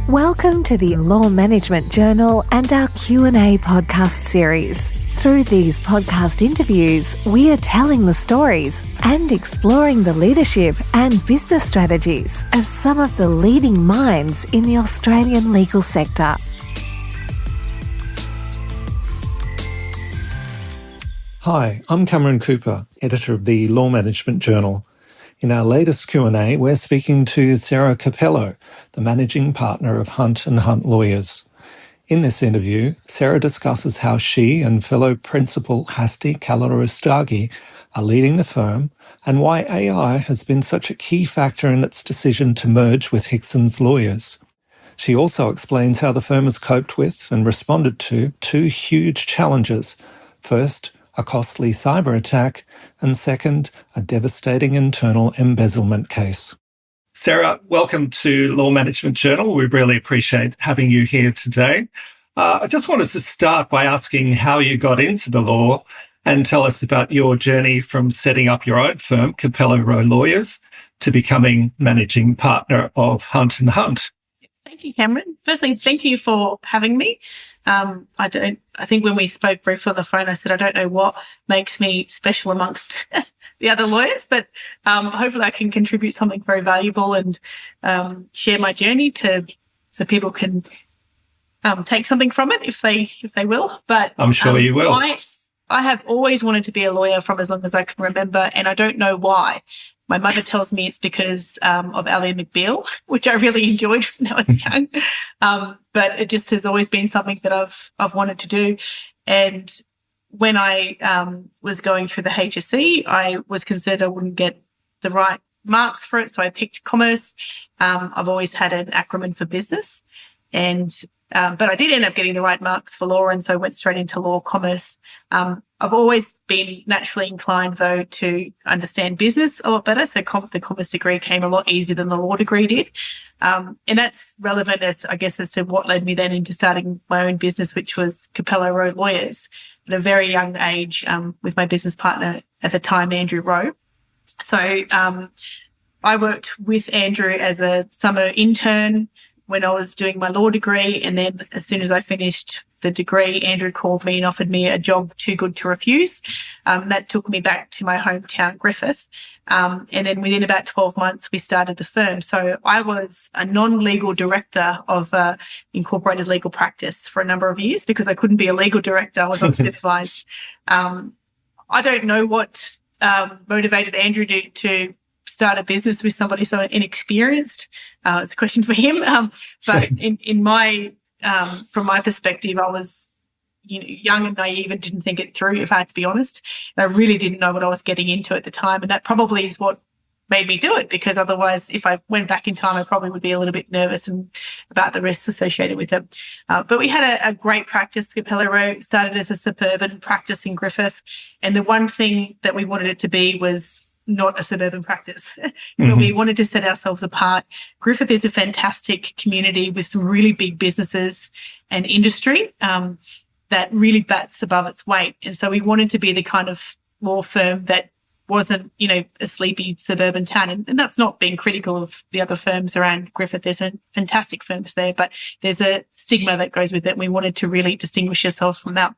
Welcome to the Law Management Journal and our Q&A podcast series. Through these podcast interviews, we are telling the stories and exploring the leadership and business strategies of some of the leading minds in the Australian legal sector. Hi, I'm Cameron Cooper, editor of the Law Management Journal. In our latest Q&A, we're speaking to Sarah Cappello, the managing partner of Hunt & Hunt Lawyers. In this interview, Sarah discusses how she and fellow principal Hasti Kalarostaghi are leading the firm and why AI has been such a key factor in its decision to merge with Hicksons Lawyers. She also explains how the firm has coped with and responded to two huge challenges. First, a costly cyber attack, and second, a devastating internal embezzlement case. Sarah, welcome to Law Management Journal. We really appreciate having you here today. I just wanted to start by asking how you got into the law and tell us about your journey from setting up your own firm, Cappello Lawyers, to becoming managing partner of Hunt & Hunt. Thank you, Cameron. Firstly, thank you for having me. I think when we spoke briefly on the phone, I said, I don't know what makes me special amongst the other lawyers, but hopefully I can contribute something very valuable and share my journey so people can take something from it if they will. But I'm sure you will. I have always wanted to be a lawyer from as long as I can remember, and I don't know why. My mother tells me it's because of Ally McBeal, which I really enjoyed when I was young. But it just has always been something that I've wanted to do. And when I was going through the HSC, I was concerned I wouldn't get the right marks for it, so I picked commerce. I've always had an acronym for business, but I did end up getting the right marks for law, and so I went straight into law commerce. I've always been naturally inclined, though, to understand business a lot better, so the commerce degree came a lot easier than the law degree did. And that's relevant, as to what led me then into starting my own business, which was Cappello Lawyers, at a very young age, with my business partner at the time, Andrew Rowe. So I worked with Andrew as a summer intern when I was doing my law degree, and then as soon as I finished the degree, Andrew called me and offered me a job too good to refuse. That took me back to my hometown, Griffith. And then within about 12 months, we started the firm. So I was a non-legal director of incorporated legal practice for a number of years because I couldn't be a legal director. I was unsupervised. I don't know what motivated Andrew to start a business with somebody so inexperienced. It's a question for him. But in my from my perspective, I was young and naive and didn't think it through, if I had to be honest. And I really didn't know what I was getting into at the time. And that probably is what made me do it, because otherwise, if I went back in time, I probably would be a little bit nervous about the risks associated with it. But we had a great practice. Cappello started as a suburban practice in Griffith. And the one thing that we wanted it to be was not a suburban practice. So we wanted to set ourselves apart. Griffith is a fantastic community with some really big businesses and industry that really bats above its weight. And so we wanted to be the kind of law firm that wasn't, a sleepy suburban town. And that's not being critical of the other firms around Griffith. There's a fantastic firms there, but there's a stigma that goes with it. We wanted to really distinguish ourselves from that.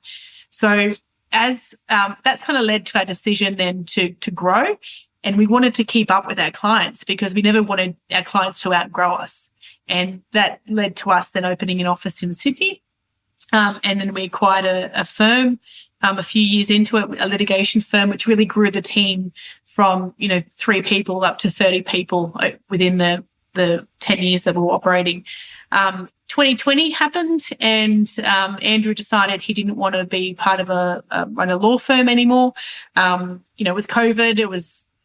So as that's kind of led to our decision then to grow, and we wanted to keep up with our clients because we never wanted our clients to outgrow us. And that led to us then opening an office in Sydney. And then we acquired a firm a few years into it, a litigation firm, which really grew the team from, 3 people up to 30 people within the 10 years that we were operating. 2020 happened, and Andrew decided he didn't want to be part of run a law firm anymore. It was COVID.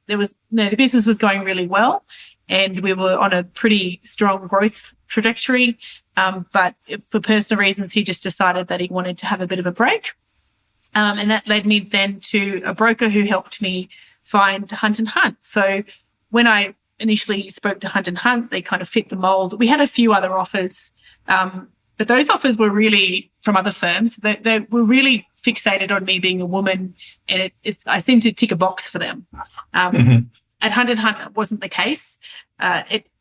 The business was going really well, and we were on a pretty strong growth trajectory. But for personal reasons, he just decided that he wanted to have a bit of a break. And that led me then to a broker who helped me find Hunt & Hunt. So when I initially spoke to Hunt & Hunt, they kind of fit the mold. We had a few other offers, but those offers were really from other firms. They were really fixated on me being a woman, and I seemed to tick a box for them. At Hunt & Hunt, it wasn't the case.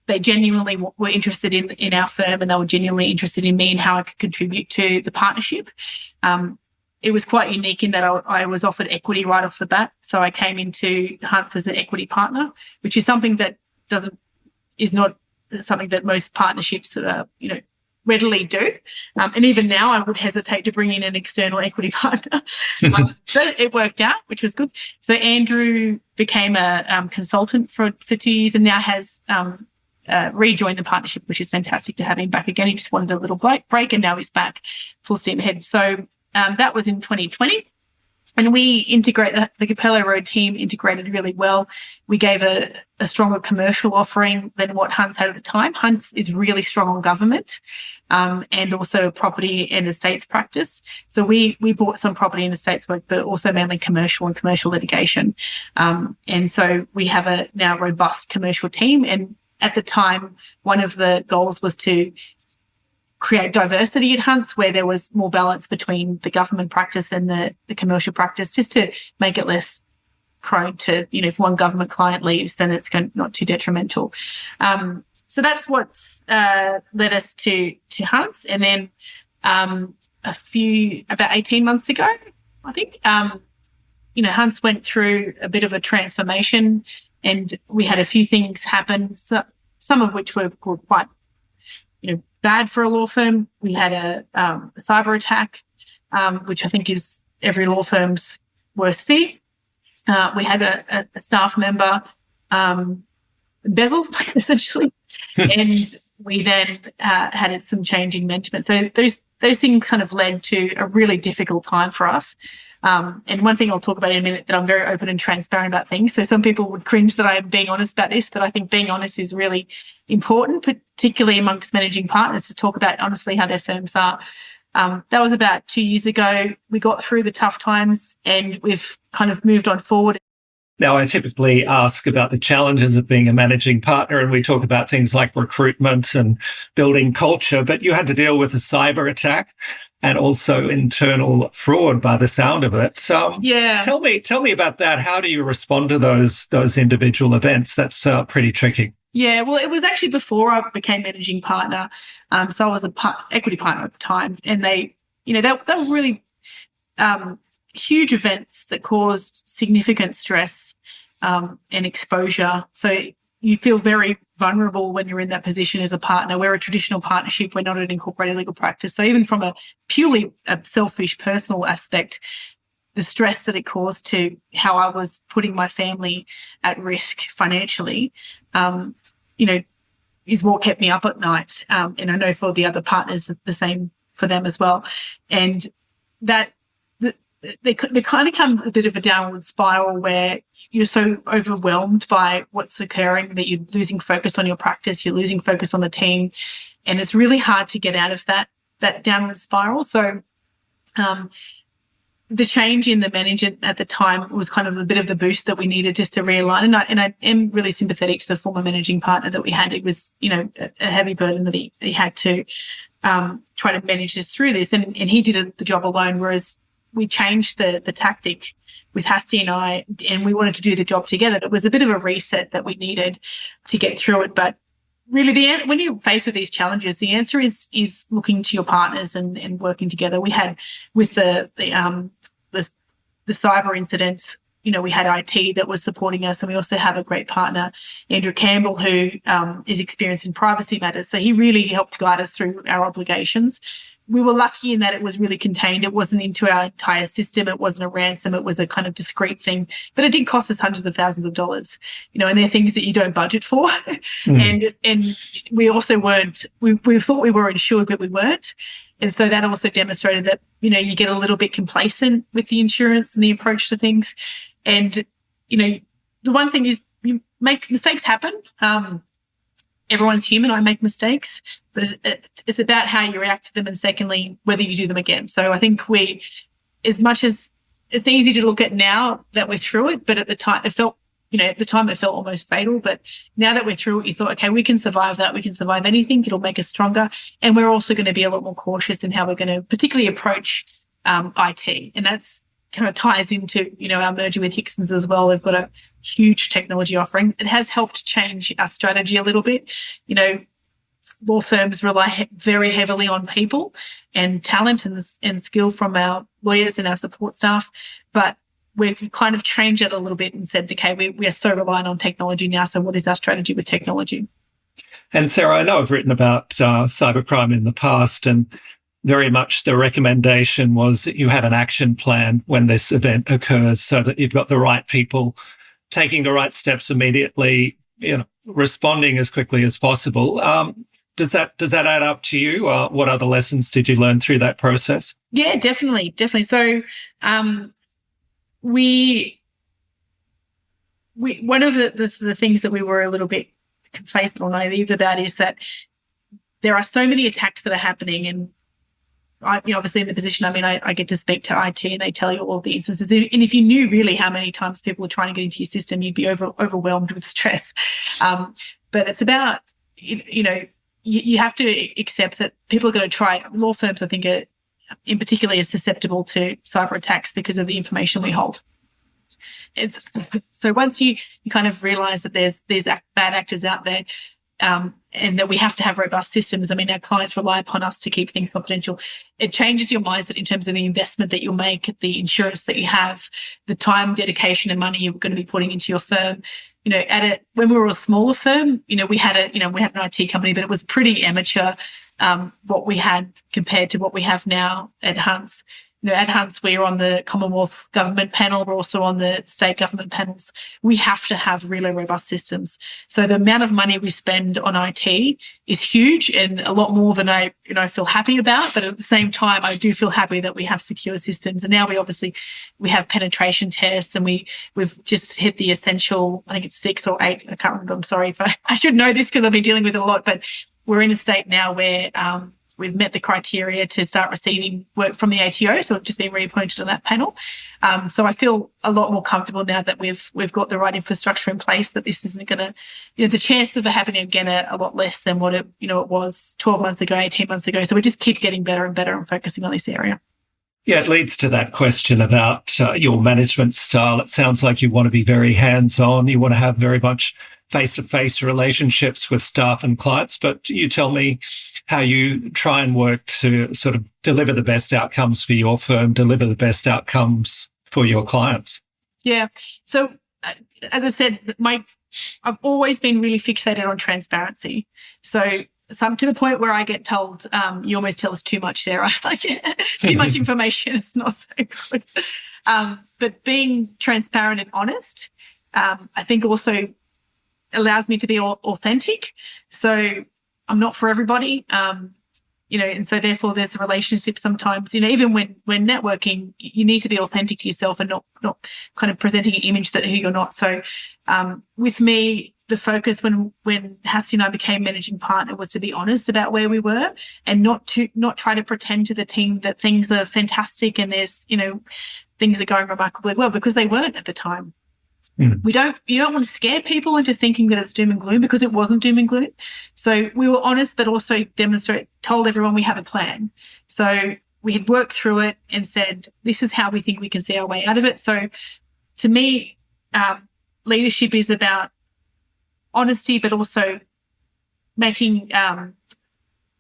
they genuinely were interested in our firm, and they were genuinely interested in me and how I could contribute to the partnership. It was quite unique in that I was offered equity right off the bat. So I came into Hunts as an equity partner, which is something that is not something that most partnerships, readily do. And even now I would hesitate to bring in an external equity partner. But it worked out, which was good. So Andrew became a consultant for 2 years and now has rejoined the partnership, which is fantastic to have him back again. He just wanted a little break and now he's back full steam ahead. So that was in 2020. And we integrate the Cappello Road team integrated really well. We gave a stronger commercial offering than what Hunts had at the time. Hunts is really strong on government and also property and estates practice. So we bought some property and estates work, but also mainly commercial and commercial litigation. And so we have a now robust commercial team. And at the time, one of the goals was to create diversity at Hunts where there was more balance between the government practice and the commercial practice, just to make it less prone to, if one government client leaves, then it's not too detrimental. So that's what's led us to Hunts. And then about 18 months ago, I think, Hunts went through a bit of a transformation and we had a few things happen, so, some of which were quite, bad for a law firm. We had a cyber attack, which I think is every law firm's worst fear. We had a staff member embezzle, essentially, and we then had some change in management. So those things kind of led to a really difficult time for us. And one thing I'll talk about in a minute, that I'm very open and transparent about things. So some people would cringe that I'm being honest about this, but I think being honest is really important, particularly amongst managing partners, to talk about honestly how their firms are. That was about 2 years ago. We got through the tough times and we've kind of moved on forward. Now, I typically ask about the challenges of being a managing partner, and we talk about things like recruitment and building culture, but you had to deal with a cyber attack and also internal fraud by the sound of it. Yeah. Tell me about that. How do you respond to those individual events? That's pretty tricky. Yeah, well, it was actually before I became managing partner. So I was an equity partner at the time, and they were really huge events that caused significant stress and exposure. So you feel very vulnerable when you're in that position as a partner. We're a traditional partnership. We're not an incorporated legal practice. So even from a purely selfish personal aspect, the stress that it caused to how I was putting my family at risk financially, is what kept me up at night. And I know for the other partners, the same for them as well. And that they kind of come a bit of a downward spiral where you're so overwhelmed by what's occurring that you're losing focus on your practice, you're losing focus on the team, and it's really hard to get out of that downward spiral. So the change in the management at the time was kind of a bit of the boost that we needed just to realign. And I am really sympathetic to the former managing partner that we had. It was, a heavy burden that he had to try to manage this through this. And he did the job alone, whereas we changed the tactic with Hasti and I, and we wanted to do the job together. It was a bit of a reset that we needed to get through it. But really, when you're faced with these challenges, the answer is looking to your partners and working together. We had with the cyber incidents, we had IT that was supporting us, and we also have a great partner, Andrew Campbell, who is experienced in privacy matters. So he really helped guide us through our obligations. We were lucky in that it was really contained. It wasn't into our entire system. It wasn't a ransom. It was a kind of discrete thing, but it did cost us hundreds of thousands of dollars, and they're things that you don't budget for. And we also weren't, we thought we were insured, but we weren't. And so that also demonstrated that, you get a little bit complacent with the insurance and the approach to things. And, the one thing is mistakes happen. Everyone's human. I make mistakes, but it's about how you react to them, and secondly, whether you do them again. So I think as much as it's easy to look at now that we're through it, but at the time it felt almost fatal. But now that we're through it, you thought, okay, we can survive that. We can survive anything. It'll make us stronger. And we're also going to be a lot more cautious in how we're going to particularly approach IT. And that's kind of ties into, our merger with Hicksons as well. They've got a huge technology offering. It has helped change our strategy a little bit. You know, law firms rely very heavily on people and talent and skill from our lawyers and our support staff, but we've kind of changed it a little bit and said, okay, we are so reliant on technology now, so what is our strategy with technology? And Sarah, I know I've written about cybercrime in the past, and very much the recommendation was that you have an action plan when this event occurs so that you've got the right people taking the right steps immediately, you know, responding as quickly as possible. Does that add up to you? What other lessons did you learn through that process? Yeah, definitely. So we one of the things that we were a little bit complacent or naive about is that there are so many attacks that are happening, and obviously in the position I'm in, I get to speak to IT and they tell you all the instances. And if you knew really how many times people are trying to get into your system, you'd be overwhelmed with stress. But it's about, you have to accept that people are going to try. Law firms, I think, are in particular are susceptible to cyber attacks because of the information we hold. So once you kind of realize that there's bad actors out there, and that we have to have robust systems. I mean, our clients rely upon us to keep things confidential. It changes your mindset in terms of the investment that you'll make, the insurance that you have, the time, dedication, and money you're going to be putting into your firm. When we were a smaller firm, we had an IT company, but it was pretty amateur, what we had compared to what we have now at Hunts. At Hunts, we're on the Commonwealth government panel. We're also on the state government panels. We have to have really robust systems. So the amount of money we spend on IT is huge and a lot more than I feel happy about. But at the same time, I do feel happy that we have secure systems. And now we have penetration tests, and we've just hit the essential, I think it's 6 or 8. I can't remember. I'm sorry if I should know this because I've been dealing with it a lot, but we're in a state now where, we've met the criteria to start receiving work from the ATO, so we've just been reappointed on that panel. So I feel a lot more comfortable now that we've got the right infrastructure in place, that this isn't going to, the chances of it happening again are a lot less than what it was 12 months ago, 18 months ago. So we just keep getting better and better and focusing on this area. Yeah, it leads to that question about your management style. It sounds like you want to be very hands-on. You want to have very much face-to-face relationships with staff and clients, but you tell me how you try and work to sort of deliver the best outcomes for your firm, deliver the best outcomes for your clients. Yeah. So as I said, I've always been really fixated on transparency. So some to the point where I get told, you almost tell us too much, Sarah. Too much information. It's not so good. But being transparent and honest, I think also allows me to be authentic. So I'm not for everybody, and so therefore there's a relationship sometimes, even when networking, you need to be authentic to yourself and not kind of presenting an image that who you're not. So with me, the focus when Hasti and I became managing partner was to be honest about where we were and not try to pretend to the team that things are fantastic and there's, things are going remarkably well, because they weren't at the time. You don't want to scare people into thinking that it's doom and gloom, because it wasn't doom and gloom. So we were honest, but also told everyone we have a plan. So we had worked through it and said, this is how we think we can see our way out of it. So to me, leadership is about honesty, but also making,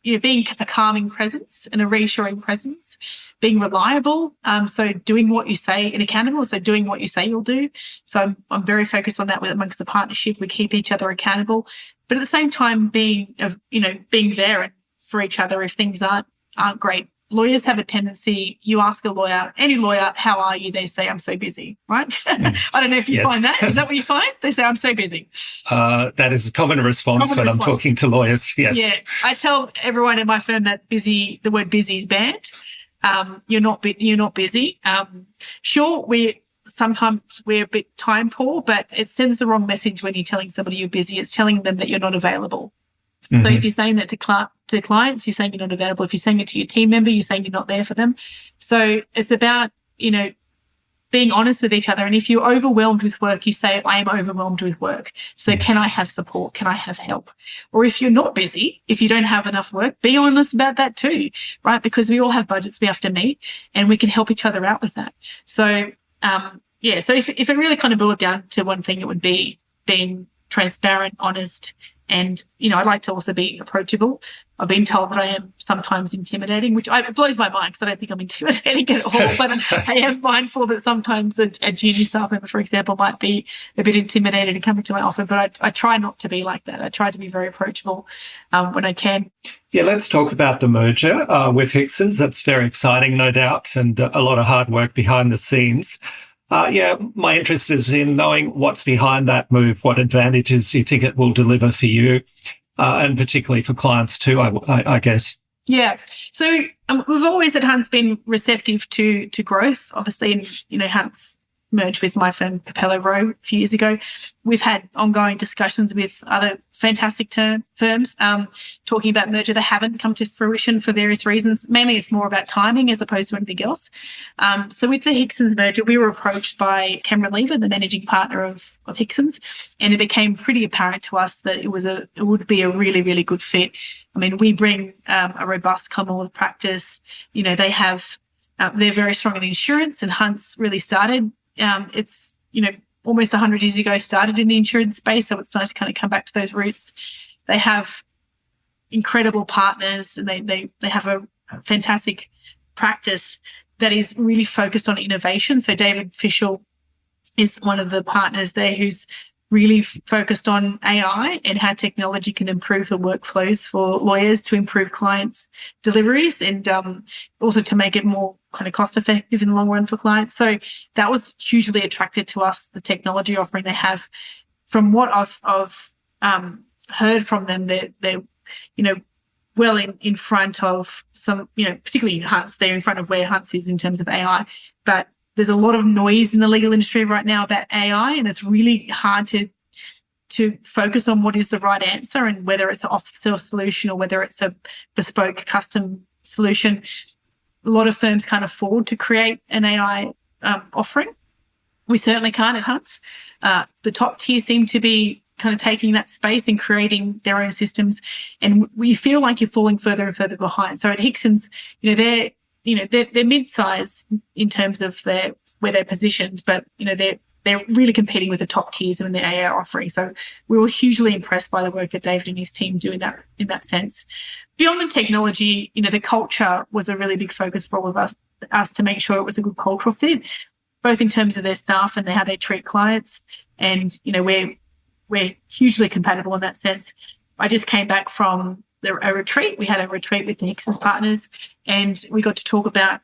being a calming presence and a reassuring presence, being reliable. So doing what you say and accountable. So doing what you say you'll do. So I'm very focused on that amongst the partnership. We keep each other accountable, but at the same time being there for each other if things aren't great. Lawyers have a tendency, you ask any lawyer, how are you? They say, I'm so busy, right? I don't know if you find that. Is that what you find? They say, I'm so busy. That is a common response when I'm talking to lawyers. Yes. Yeah. I tell everyone in my firm that the word busy is banned. You're not busy. Sure, sometimes we're a bit time poor, but it sends the wrong message when you're telling somebody you're busy. It's telling them that you're not available. So if you're saying that to clients, you're saying you're not available. If you're saying it to your team member, you're saying you're not there for them. So it's about, being honest with each other. And if you're overwhelmed with work, you say, I am overwhelmed with work. So can I have support? Can I have help? Or if you're not busy, if you don't have enough work, be honest about that too, right? Because we all have budgets we have to meet and we can help each other out with that. So, yeah, so if it really kind of boiled down to one thing, it would be being transparent, honest, and, I like to also be approachable. I've been told that I am sometimes intimidating, which it blows my mind because I don't think I'm intimidating at all, but I am mindful that sometimes a junior staff member, for example, might be a bit intimidated and coming to my office, but I try not to be like that. I try to be very approachable when I can. Yeah, let's talk about the merger with Hicksons. That's very exciting, no doubt, and a lot of hard work behind the scenes. My interest is in knowing what's behind that move, what advantages you think it will deliver for you, and particularly for clients too, I guess. Yeah. So we've always at Hunt's been receptive to growth. Obviously, Hunt's merged with my firm Cappello a few years ago. We've had ongoing discussions with other fantastic firms talking about merger that haven't come to fruition for various reasons. Mainly it's more about timing as opposed to anything else. So with the Hicksons merger, we were approached by Cameron Lever, the managing partner of Hicksons, and it became pretty apparent to us that it would be a really, really good fit. I mean, we bring a robust Commonwealth practice. They have they're very strong in insurance, and Hunt's really started. It's, almost 100 years ago started in the insurance space, so it's nice to kind of come back to those roots. They have incredible partners, and they have a fantastic practice that is really focused on innovation. So David Fischel is one of the partners there who's really focused on AI and how technology can improve the workflows for lawyers to improve clients' deliveries and also to make it more kind of cost effective in the long run for clients. So that was hugely attracted to us, the technology offering they have. From what I've heard from them, they're well in front of some, particularly Hunt's, they're in front of where Hunt's is in terms of AI. But there's a lot of noise in the legal industry right now about AI, and it's really hard to focus on what is the right answer and whether it's an off-the-shelf solution or whether it's a bespoke custom solution. A lot of firms can't afford to create an AI offering. We certainly can't at Hunt's. The top tier seem to be kind of taking that space and creating their own systems, and we feel like you're falling further and further behind. So at Hicksons, they're mid-size in terms of where they're positioned, but they're really competing with the top tiers in the AI offering. So we were hugely impressed by the work that David and his team do in that sense. Beyond the technology, the culture was a really big focus for all of us to make sure it was a good cultural fit, both in terms of their staff and how they treat clients. And we're hugely compatible in that sense. I just came back from a retreat. We had a retreat with the Hicksons partners, and we got to talk about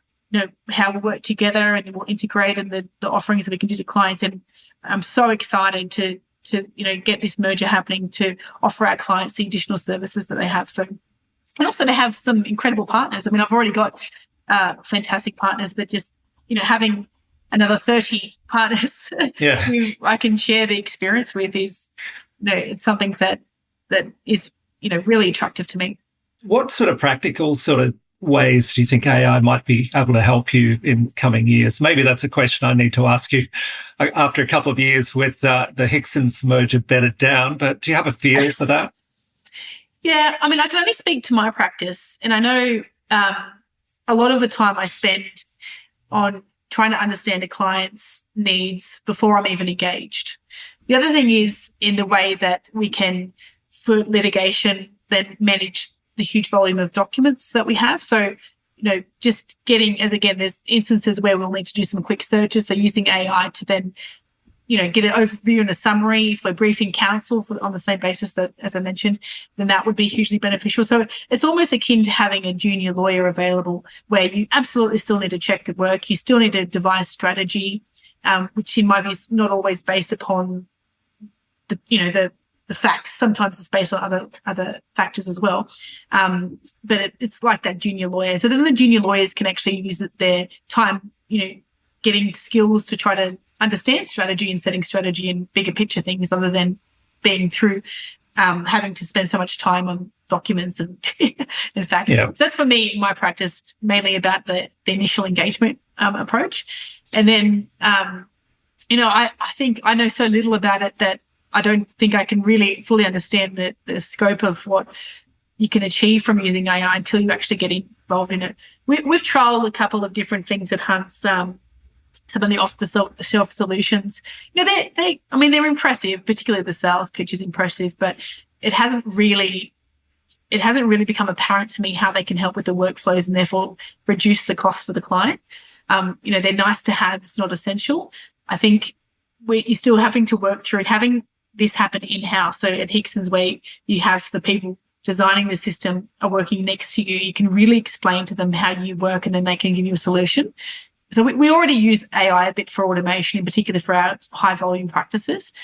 how we work together and we'll integrate and the offerings that we can do to clients. And I'm so excited to get this merger happening to offer our clients the additional services that they have. So, and also to have some incredible partners. I mean, I've already got fantastic partners, but just having another 30 partners who I can share the experience with is it's something that is really attractive to me. What sort of practical ways do you think AI might be able to help you in coming years? Maybe that's a question I need to ask you after a couple of years with the Hicksons merger bedded down, but do you have a feel for that? Yeah, I mean, I can only speak to my practice, and I know a lot of the time I spend on trying to understand a client's needs before I'm even engaged. The other thing is in the way that we can, for litigation, then manage the huge volume of documents that we have. So, just getting, there's instances where we'll need to do some quick searches. So using AI to then, get an overview and a summary if we're briefing counsel on the same basis that, as I mentioned, then that would be hugely beneficial. So it's almost akin to having a junior lawyer available where you absolutely still need to check the work. You still need to devise strategy, which in my view is not always based upon the facts. Sometimes it's based on other factors as well. But it's like that junior lawyer. So then the junior lawyers can actually use their time, getting skills to try to understand strategy and setting strategy and bigger picture things other than being through having to spend so much time on documents and facts. Yeah. So that's for me, my practice, mainly about the initial engagement approach. And then, I think I know so little about it that I don't think I can really fully understand the scope of what you can achieve from using AI until you actually get involved in it. We've trialed a couple of different things at Hunt's. some of the off-the-shelf solutions. They're impressive, particularly the sales pitch is impressive, but it hasn't really become apparent to me how they can help with the workflows and therefore reduce the cost for the client. They're nice to have, it's not essential. I think you're still having to work through it, having this happen in-house. So at Hicksons, where you have the people designing the system are working next to you, you can really explain to them how you work and then they can give you a solution. So we already use AI a bit for automation, in particular for our high-volume practices,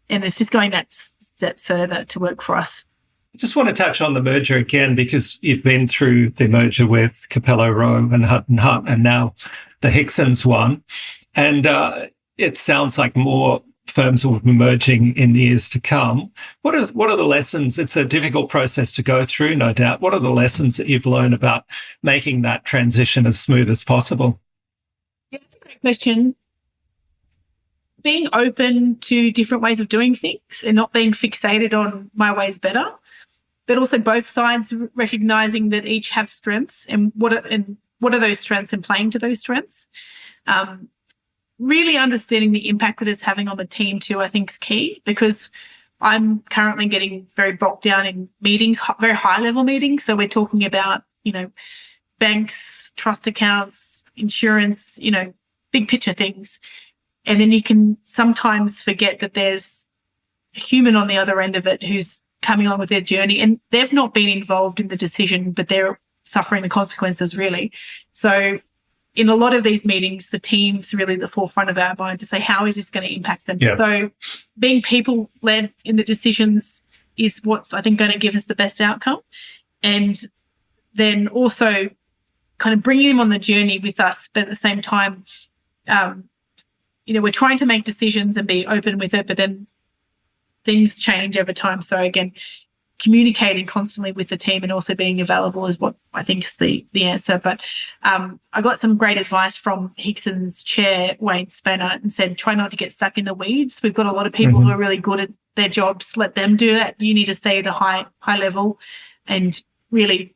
and it's just going that step further to work for us. I just want to touch on the merger again, because you've been through the merger with Cappello, Rowe and Hunt and Hunt, and now the Hicksons one. And it sounds like more firms will be merging in the years to come. What are the lessons? It's a difficult process to go through, no doubt. What are the lessons that you've learned about making that transition as smooth as possible? Yeah, that's a great question. Being open to different ways of doing things and not being fixated on my way's better, but also both sides recognizing that each have strengths and what are those strengths and playing to those strengths. Really understanding the impact that it's having on the team too, I think, is key, because I'm currently getting very bogged down in meetings, very high-level meetings. So we're talking about, banks, trust accounts, insurance, big picture things. And then you can sometimes forget that there's a human on the other end of it who's coming along with their journey, and they've not been involved in the decision, but they're suffering the consequences, really. So in a lot of these meetings, the team's really at the forefront of our mind to say, how is this going to impact them? Yeah. So being people-led in the decisions is what's, I think, going to give us the best outcome. And then also kind of bringing them on the journey with us, but at the same time, we're trying to make decisions and be open with it, but then things change over time. So again, communicating constantly with the team and also being available is what I think is the answer. But I got some great advice from Hicksons chair, Wayne Spanner, and said, try not to get stuck in the weeds. We've got a lot of people who are really good at their jobs. Let them do that. You need to stay at the high level and really,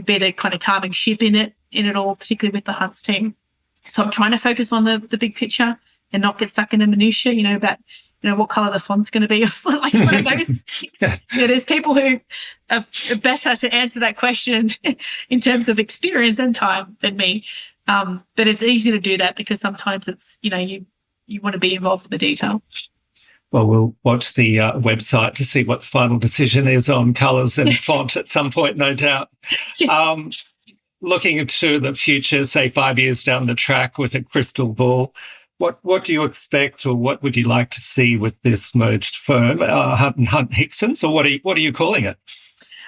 be the kind of calming ship in it all, particularly with the Hunts team. So I'm trying to focus on the big picture and not get stuck in the minutiae, about what colour the font's going to be, like one of those things. There's people who are better to answer that question in terms of experience and time than me. But it's easy to do that because sometimes it's, you want to be involved in the detail. Well, we'll watch the website to see what the final decision is on colours and font at some point, no doubt. Yeah. Looking into the future, say 5 years down the track with a crystal ball, what do you expect, or what would you like to see with this merged firm, Hunt and Hunt Hicksons, or what are you calling it?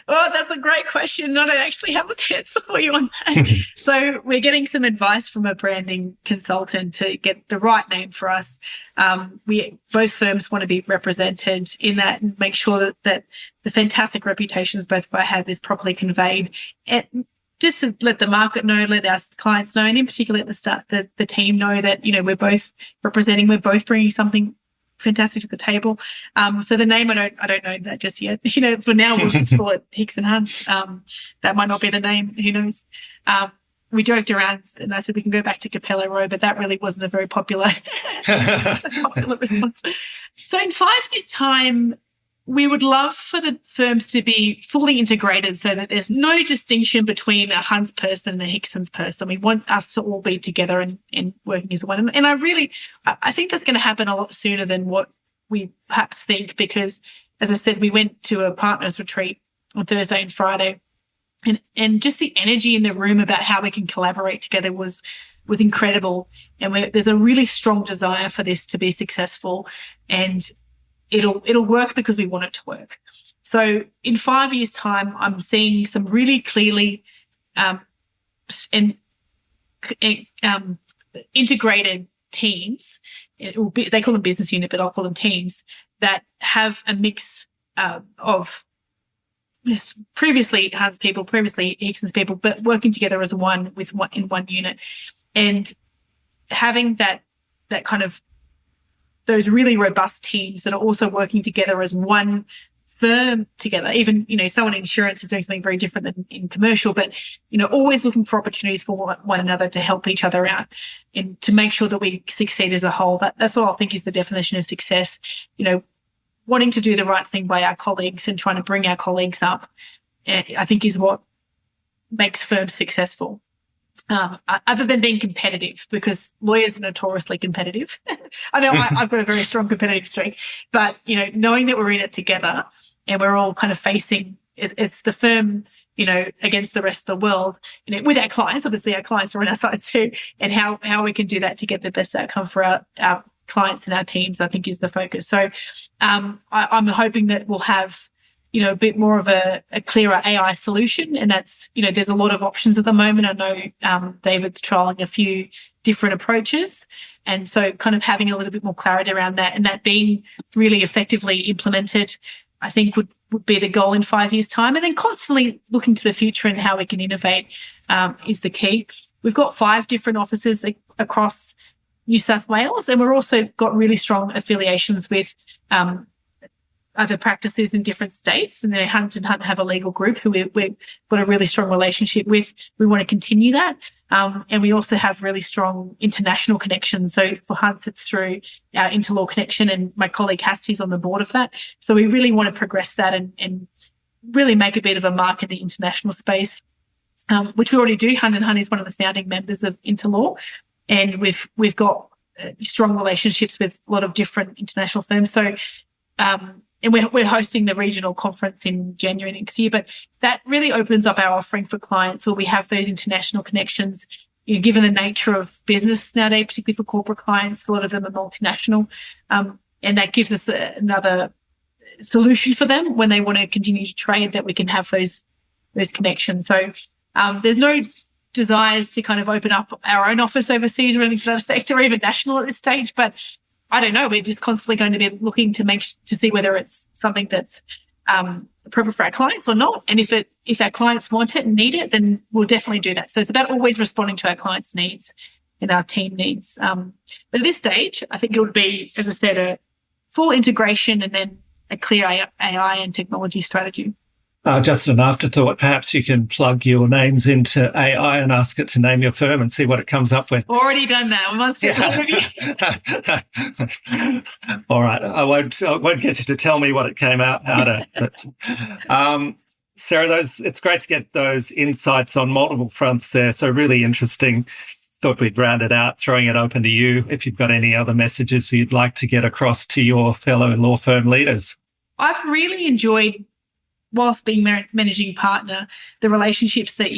Oh, that's a great question. I don't actually have an answer for you on that. So we're getting some advice from a branding consultant to get the right name for us. Both firms want to be represented in that and make sure that the fantastic reputations both of us have is properly conveyed. And just to let the market know, let our clients know, and in particular at the start, the team know that, we're both representing, we're both bringing something fantastic to the table. So the name, I don't know that just yet. For now we'll just call it Hicks and Hunts. That might not be the name. Who knows? We joked around and I said we can go back to Cappello Row, but that really wasn't a very popular response. So in 5 years' time, we would love for the firms to be fully integrated so that there's no distinction between a Hunts person and a Hicksons person. We want us to all be together and working as one. And I think that's going to happen a lot sooner than what we perhaps think, because, as I said, we went to a partners retreat on Thursday and Friday, and just the energy in the room about how we can collaborate together was incredible. And there's a really strong desire for this to be successful, and it'll work because we want it to work. So in 5 years' time, I'm seeing some really clearly integrated teams. They call them business unit, but I'll call them teams that have a mix of previously Hunts people, previously Hicksons people, but working together as one in one unit, and having that kind of those really robust teams that are also working together as one firm together, even, someone in insurance is doing something very different than in commercial, but, always looking for opportunities for one another to help each other out and to make sure that we succeed as a whole. That's what I think is the definition of success, wanting to do the right thing by our colleagues and trying to bring our colleagues up, I think is what makes firms successful. Other than being competitive, because lawyers are notoriously competitive. I know I've got a very strong competitive streak, but, knowing that we're in it together and we're all kind of facing it's the firm, against the rest of the world, with our clients. Obviously, our clients are on our side too, and how we can do that to get the best outcome for our clients and our teams, I think, is the focus. So I'm hoping that we'll have, a bit more of a clearer AI solution. And that's, there's a lot of options at the moment. I know David's trialing a few different approaches. And so kind of having a little bit more clarity around that and that being really effectively implemented, I think would be the goal in 5 years' time. And then constantly looking to the future and how we can innovate is the key. We've got 5 different offices across New South Wales, and we're also got really strong affiliations with other practices in different states. And Hunt and Hunt have a legal group who we've got a really strong relationship with. We want to continue that. And we also have really strong international connections. So for Hunt, it's through our Interlaw connection, and my colleague Hasti's on the board of that. So we really want to progress that and really make a bit of a mark in the international space, which we already do. Hunt and Hunt is one of the founding members of Interlaw, and we've got strong relationships with a lot of different international firms. So and we're hosting the regional conference in January next year, but that really opens up our offering for clients where we have those international connections. Given the nature of business nowadays, particularly for corporate clients, a lot of them are multinational, and that gives us another solution for them when they want to continue to trade, that we can have those connections. So there's no desires to kind of open up our own office overseas or anything to that effect, or even national at this stage, but I don't know. We're just constantly going to be looking to see whether it's something that's appropriate for our clients or not. And if our clients want it and need it, then we'll definitely do that. So it's about always responding to our clients' needs and our team needs. But at this stage, I think it would be, as I said, a full integration and then a clear AI and technology strategy. Just an afterthought, perhaps you can plug your names into AI and ask it to name your firm and see what it comes up with. Already done that. We must have All right. I won't get you to tell me what it came out at. But, Sarah, it's great to get those insights on multiple fronts there. So really interesting. Thought we'd round it out, throwing it open to you if you've got any other messages you'd like to get across to your fellow law firm leaders. I've really enjoyed, whilst being managing partner, the relationships that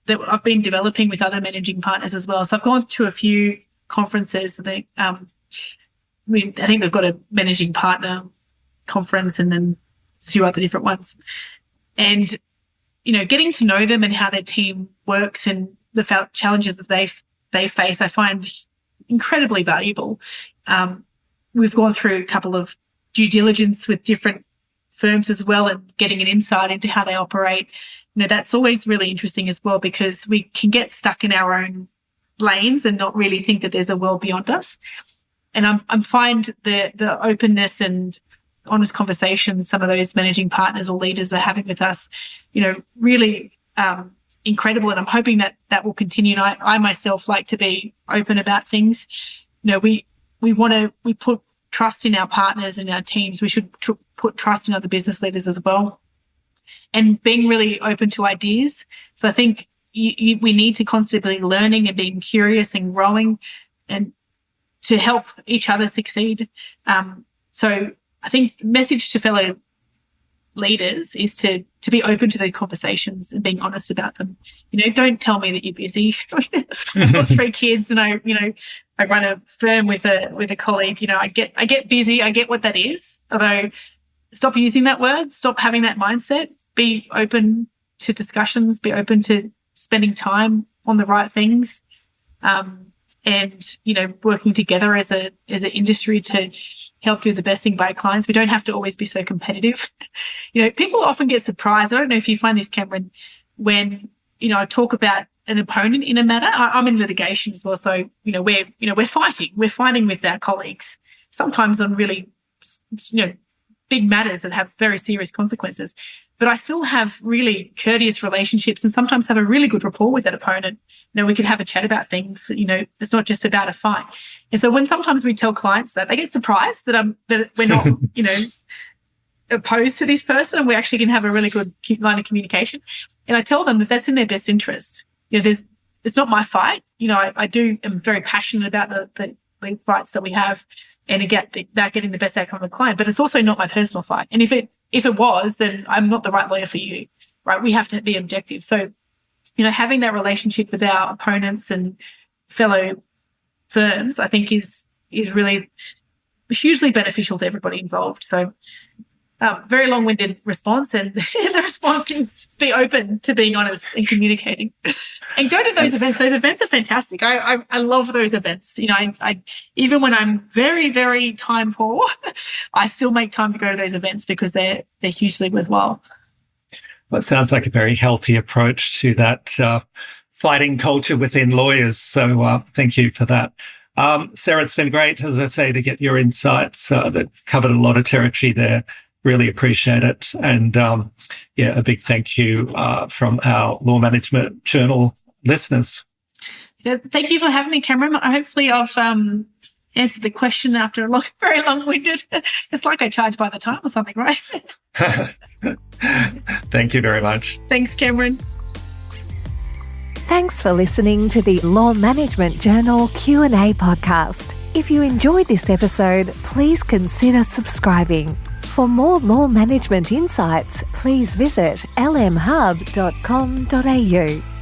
I've been developing with other managing partners as well. So I've gone to a few conferences. I think they've got a managing partner conference and then a few other different ones. And, getting to know them and how their team works and the challenges that they face, I find incredibly valuable. We've gone through a couple of due diligence with different firms as well, and getting an insight into how they operate. That's always really interesting as well, because we can get stuck in our own lanes and not really think that there's a world beyond us. And I find the openness and honest conversations some of those managing partners or leaders are having with us, really incredible. And I'm hoping that will continue. And I myself like to be open about things. We put trust in our partners and our teams. We should put trust in other business leaders as well, and being really open to ideas. So I think we need to constantly be learning and being curious and growing, and to help each other succeed. So I think the message to fellow leaders is to be open to the conversations and being honest about them. Don't tell me that you're busy. I've got 3 kids, and I run a firm with a colleague. I get busy. I get what that is. Although, stop using that word. Stop having that mindset. Be open to discussions. Be open to spending time on the right things, and working together as an industry to help do the best thing by clients. We don't have to always be so competitive. People often get surprised. I don't know if you find this, Cameron, when I talk about an opponent in a matter. I'm in litigation as well, so we're fighting. We're fighting with our colleagues, sometimes on really big matters that have very serious consequences. But I still have really courteous relationships and sometimes have a really good rapport with that opponent. We could have a chat about things. It's not just about a fight. And so when sometimes we tell clients that, they get surprised that we're not, opposed to this person, and we actually can have a really good line of communication. And I tell them that that's in their best interest. It's not my fight. I am very passionate about the fights that we have and about getting the best outcome of the client, but it's also not my personal fight. And if it was, then I'm not the right lawyer for you, right? We have to be objective. So, having that relationship with our opponents and fellow firms, I think is really hugely beneficial to everybody involved. So, very long-winded response, and the response is be open to being honest and communicating, and go to those events. Those events are fantastic. I love those events. I even when I'm very, very time poor, I still make time to go to those events because they're hugely worthwhile. Well, it sounds like a very healthy approach to that fighting culture within lawyers. So thank you for that. Sarah, it's been great, as I say, to get your insights. That covered a lot of territory there. Really appreciate it. And a big thank you from our Law Management Journal listeners. Yeah, thank you for having me, Cameron. Hopefully I've answered the question after a very long-winded. It's like I charge by the time or something, right? Thank you very much. Thanks, Cameron. Thanks for listening to the Law Management Journal Q&A podcast. If you enjoyed this episode, please consider subscribing. For more law management insights, please visit lmhub.com.au.